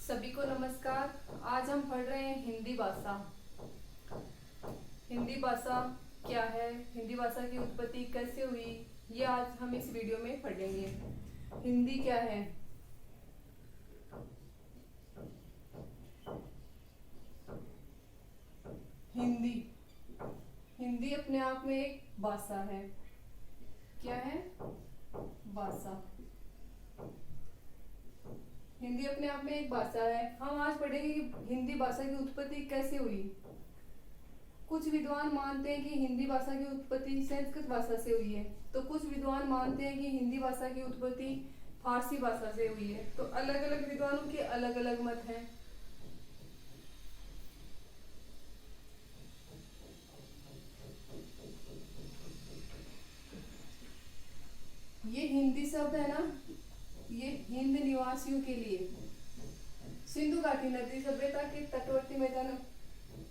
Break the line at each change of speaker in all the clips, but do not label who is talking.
सभी को नमस्कार। आज हम पढ़ रहे हैं हिंदी भाषा। हिंदी भाषा क्या है, हिंदी भाषा की उत्पत्ति कैसे हुई, ये आज हम इस वीडियो में पढ़ेंगे। हिंदी क्या है? हिंदी हिंदी अपने आप में एक भाषा है। क्या है? भाषा। हिंदी अपने आप में एक भाषा है। हम आज पढ़ेंगे कि हिंदी भाषा की उत्पत्ति कैसे हुई। कुछ विद्वान मानते हैं कि हिंदी भाषा की उत्पत्ति संस्कृत भाषा से हुई है, तो कुछ विद्वान मानते हैं कि हिंदी भाषा की उत्पत्ति फारसी भाषा से हुई है। तो अलग अलग विद्वानों के अलग अलग मत हैं। ये हिंदी शब्द है ना, ये हिंद निवासियों के लिए सिंधु घाटी नदी सभ्यता के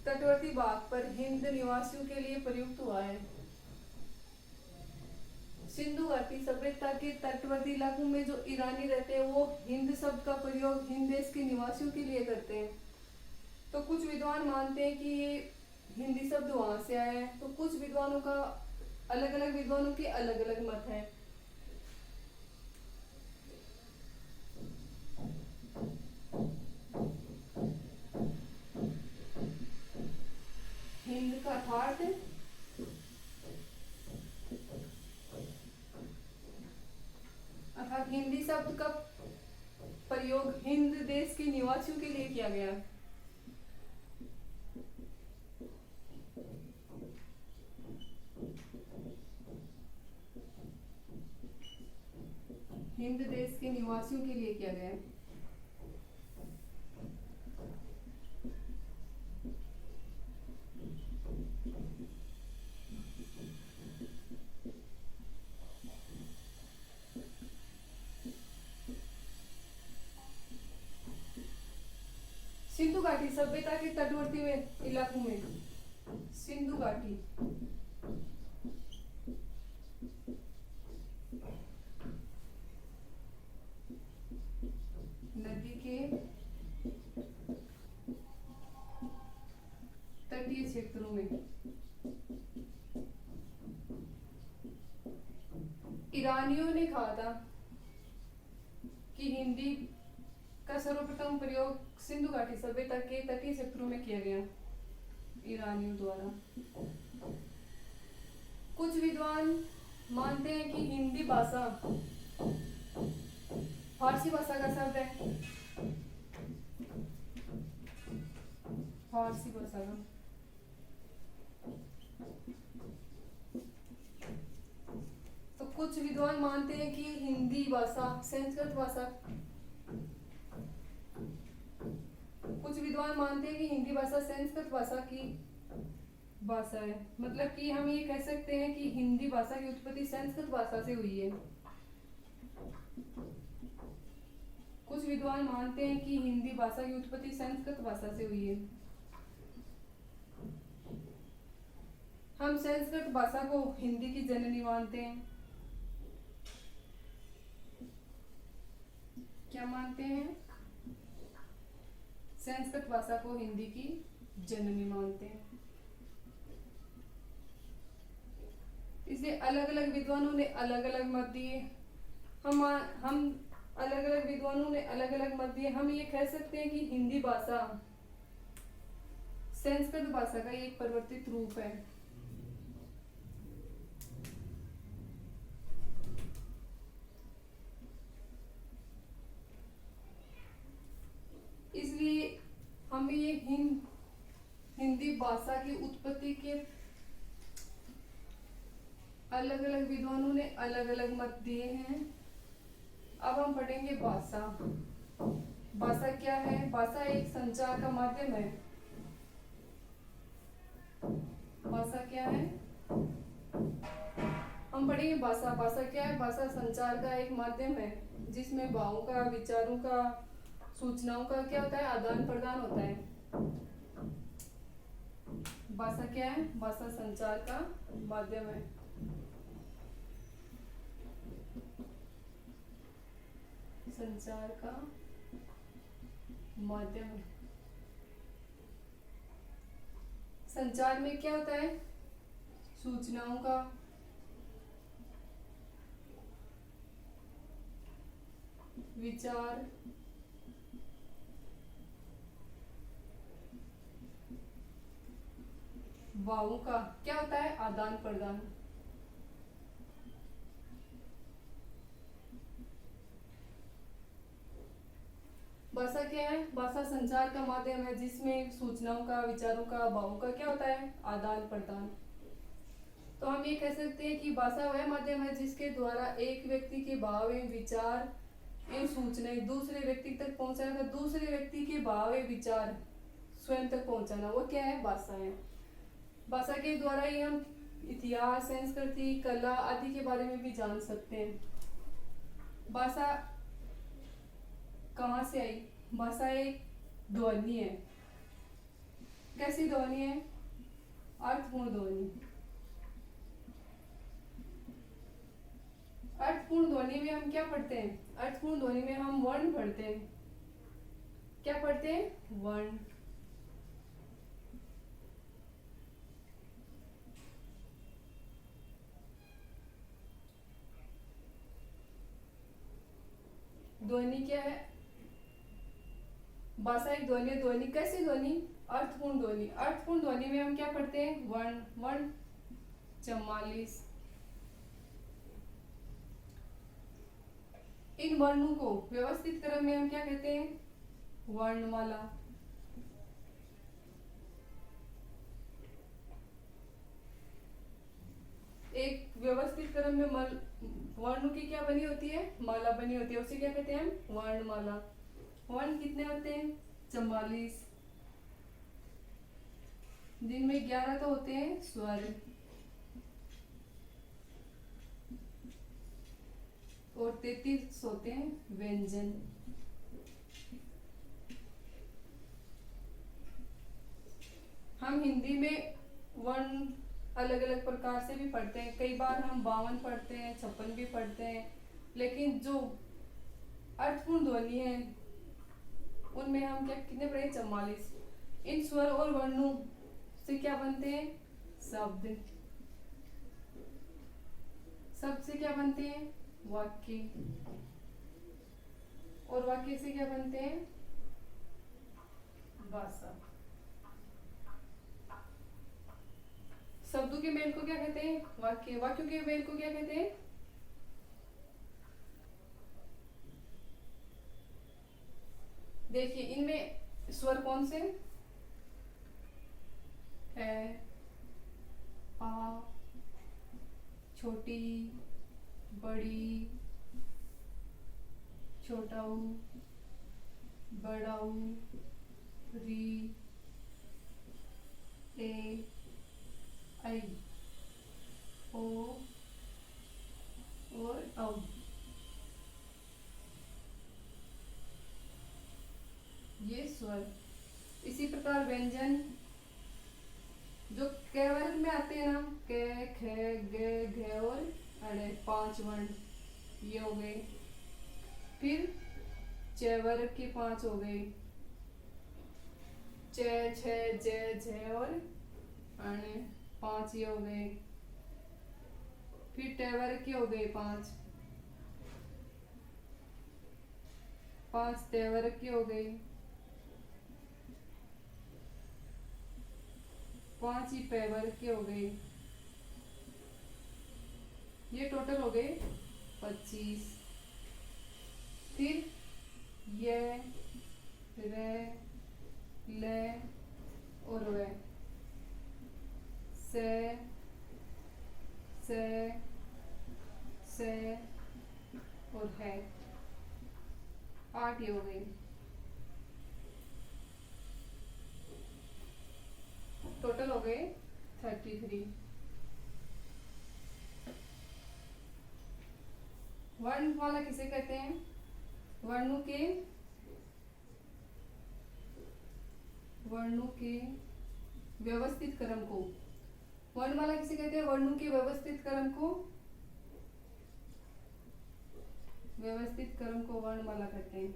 तटवर्ती भाग पर हिंद निवासियों के लिए प्रयुक्त हुआ है। सिंधु घाटी सभ्यता के तटवर्ती इलाकों में जो ईरानी रहते हैं वो हिंद शब्द का प्रयोग हिंद देश के निवासियों के लिए करते हैं। तो कुछ विद्वान मानते हैं कि ये हिंदी शब्द वहां से आया है, तो कुछ विद्वानों का अलग अलग विद्वानों के अलग अलग मत हैं। हिंद का अर्थ अर्थात हिंदी शब्द का प्रयोग हिंद देश के निवासियों के लिए किया गया। हिंद देश के निवासियों के लिए किया गया। सिंधु घाटी सभ्यता के तटवर्ती में इलाकों में सिंधु घाटी नदी के तटीय क्षेत्रों में ईरानियों ने कहा था कि हिंदी का सर्वप्रथम प्रयोग सिंधु घाटी सभ्यता के तटीय क्षेत्रों में किया गया ईरानियों द्वारा। कुछ विद्वान मानते हैं कि हिंदी भाषा फारसी भाषा का शब्द है। फारसी भाषा का तो कुछ विद्वान मानते हैं कि हिंदी भाषा संस्कृत भाषा कुछ विद्वान मानते हैं कि हिंदी भाषा संस्कृत भाषा की भाषा है। मतलब कि हम ये कह सकते हैं कि हिंदी भाषा की उत्पत्ति संस्कृत भाषा से हुई है। कुछ विद्वान मानते हैं कि हिंदी भाषा की उत्पत्ति संस्कृत भाषा से हुई है। हम संस्कृत भाषा को हिंदी की जननी मानते हैं। क्या मानते हैं? संस्कृत भाषा को हिंदी की जननी मानते हैं। इसलिए अलग अलग विद्वानों ने अलग अलग मत दिए। हम अलग अलग विद्वानों ने अलग अलग मत दिए। हम ये कह सकते हैं कि हिंदी भाषा संस्कृत भाषा का एक परिवर्तित रूप है। इसलिए हम ये हिंदी भाषा की उत्पत्ति के अलग अलग विद्वानों ने अलग अलग मत दिए हैं। अब हम पढ़ेंगे भाषा। भाषा क्या है? भाषा एक संचार का माध्यम है। भाषा क्या है? हम पढ़ेंगे भाषा। भाषा क्या है? भाषा संचार का एक माध्यम है जिसमें भावों का, विचारों का, सूचनाओं का क्या होता है? आदान प्रदान होता है। भाषा क्या है? भाषा संचार का माध्यम है। संचार का माध्यम। संचार में क्या होता है? सूचनाओं का विचार, भावों का क्या होता है? आदान प्रदान। भाषा क्या है? भाषा संचार का माध्यम है जिसमें सूचनाओं का, विचारों का, भावों का क्या होता है? आदान प्रदान। तो हम ये कह सकते हैं कि भाषा वह माध्यम है जिसके द्वारा एक व्यक्ति के भाव एवं विचार एवं सूचनाएं दूसरे व्यक्ति तक पहुंचाना, दूसरे व्यक्ति के भाव एवं विचार स्वयं तक पहुंचाना, वो क्या है? भाषा है। भाषा के द्वारा ही हम इतिहास, संस्कृति, कला आदि के बारे में भी जान सकते हैं। भाषा कहाँ से आई? भाषा एक ध्वनि है। कैसी ध्वनि है? अर्थपूर्ण ध्वनि। अर्थपूर्ण ध्वनि में हम क्या पढ़ते हैं? अर्थपूर्ण ध्वनि में हम वर्ण पढ़ते हैं। क्या पढ़ते हैं? वर्ण। ध्वनि क्या है? भाषा एक ध्वनि। ध्वनि कैसी ध्वनि? अर्थपूर्ण ध्वनि। अर्थपूर्ण ध्वनि में हम क्या पढ़ते हैं? वर्ण। वर्ण 44। इन वर्णों को व्यवस्थित क्रम में हम क्या कहते हैं? वर्णमाला। एक व्यवस्थित क्रम में वर्णों की क्या बनी होती है? माला बनी होती है, उसे क्या कहते हैं हम? वर्णमाला। वर्ण कितने होते हैं? 44, जिनमें 11 तो होते हैं स्वर और 33 होते हैं व्यंजन। हम हिंदी में वर्ण अलग अलग प्रकार से भी पढ़ते हैं। कई बार हम 52 पढ़ते हैं, 56 भी पढ़ते हैं, लेकिन जो अर्थपूर्ण ध्वनि है उनमें हम क्या कितने पढ़े? 44। इन स्वर और वर्णों से क्या बनते हैं? शब्द। शब्द से क्या बनते हैं? वाक्य। और वाक्य से क्या बनते हैं? भाषा। शब्दों के मेल को क्या कहते हैं? वाक्य। वाक्यों के मेल को क्या कहते हैं? देखिए इनमें स्वर कौन से? है, आ, छोटी, बड़ी, छोटा ऊ, बड़ा ऊ, री, ए, आई, ओ और औ। ये स्वर। इसी प्रकार व्यंजन जो क वर्ग में आते हैं ना, क, ख, ग, घ और अड़े, 5 वर्ण ये हो गए। फिर च वर्ग के 5 हो गए, च, छ, ज, झ और अणे 5 ये हो गए। फिर ट वर्ग के हो गए 5, 5 त वर्ग के हो गए, 5 ही प वर्ग के हो गए। ये टोटल हो गए 25। फिर य, र, ल और व, स, और है 8 ये हो गए। टोटल हो गए 33। वर्णमाला किसे कहते हैं? वर्णों के व्यवस्थित क्रम को। वर्णमाला किसे कहते हैं? वर्णों के व्यवस्थित क्रम को वर्णमाला कहते हैं।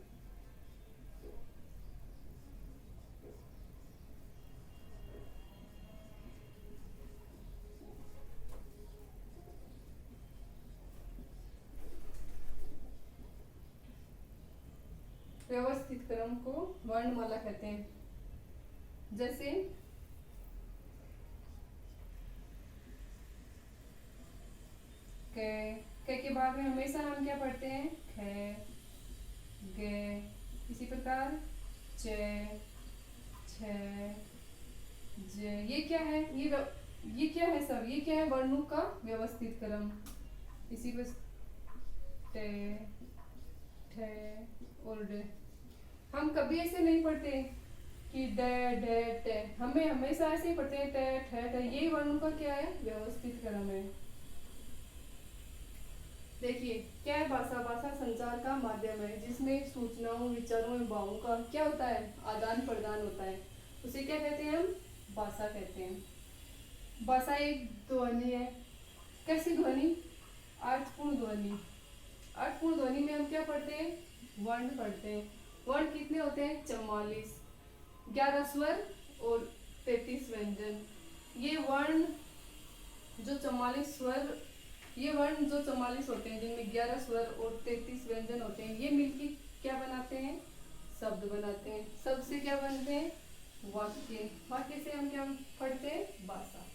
व्यवस्थित क्रम को वर्णमाला कहते हैं। जैसे क के बाद में हमेशा हम क्या पढ़ते हैं, ख, ग। इसी प्रकार च, छ, ज। ये क्या है, ये क्या है सब, ये क्या है, वर्णों का व्यवस्थित क्रम। इसी पर ट, ठ और ड। हम कभी ऐसे नहीं पढ़ते कि ड, ढ, ट। हमें हमेशा ऐसे ही पढ़ते हैं ट, ठ, ठ। यही वर्णों का क्या है, व्यवस्थित क्रम है। देखिए क्या है भाषा, भाषा संचार का माध्यम है जिसमें सूचनाओं, विचारों एवं भावों का क्या होता है, आदान प्रदान होता है। उसे क्या कहते हैं, हम भाषा कहते हैं। भाषा एक ध्वनि है। कैसी ध्वनि, अर्थपूर्ण ध्वनि। अर्थपूर्ण ध्वनि में हम क्या पढ़ते हैं, वर्ण पढ़ते हैं। वर्ण कितने होते हैं, 44। 11 स्वर और 33 व्यंजन। ये वर्ण जो 44 स्वर, ये वर्ण जो 44 होते हैं, जिनमें 11 स्वर और 33 व्यंजन होते हैं, ये मिलकर क्या बनाते हैं, शब्द बनाते हैं। शब्द से क्या बनते हैं, वाक्य। वाक्य से हम क्या पढ़ते हैं, भाषा।